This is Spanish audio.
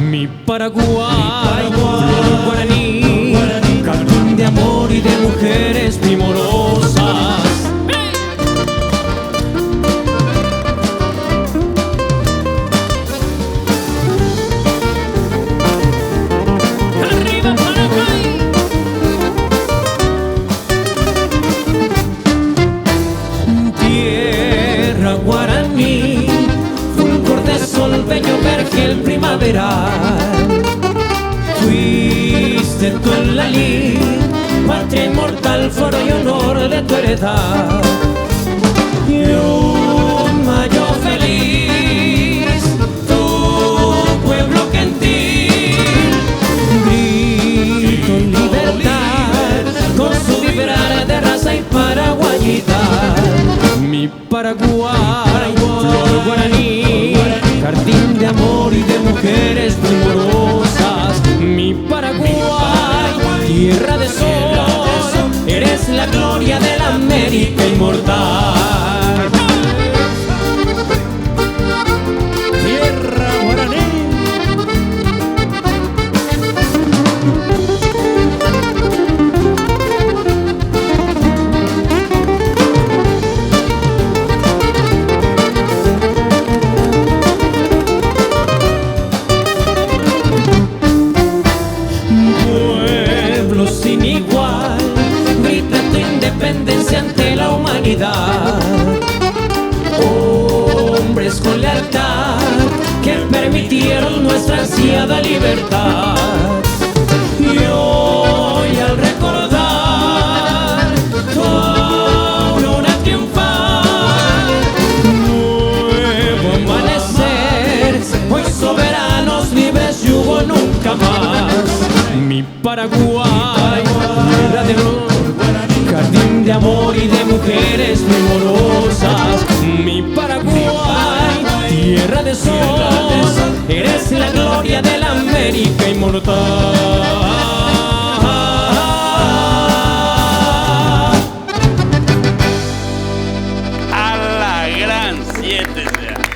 Mi Paraguay, flor guaraní, jardín de amor y de mujeres primorosas. ¡Arriba Paraguay! Tierra guaraní, fulgor de sol, bello vergel primaveral. Fuiste tú en la lid, patria inmortal, foro y honor de tu heredad. Y un mayo feliz, tu pueblo gentil, grito libertad, con su vibrar de raza y paraguayidad. Mi Paraguay, flor guaraní, jardín de amor y de mujeres primorosas. Mi Paraguay, tierra de sol, eres la gloria de la América inmortal. Tierra guaraní. Sin igual, grita tu independencia ante la humanidad. Hombres con lealtad que permitieron nuestra ansiada libertad. Y hoy al recordar tu aurora triunfal, nuevo amanecer, hoy soberanos libres, yugo nunca más. Mi Paraguay, tierra de honor, jardín de amor y de mujeres primorosas. Mi Paraguay, tierra de sol, eres la gloria de la América inmortal.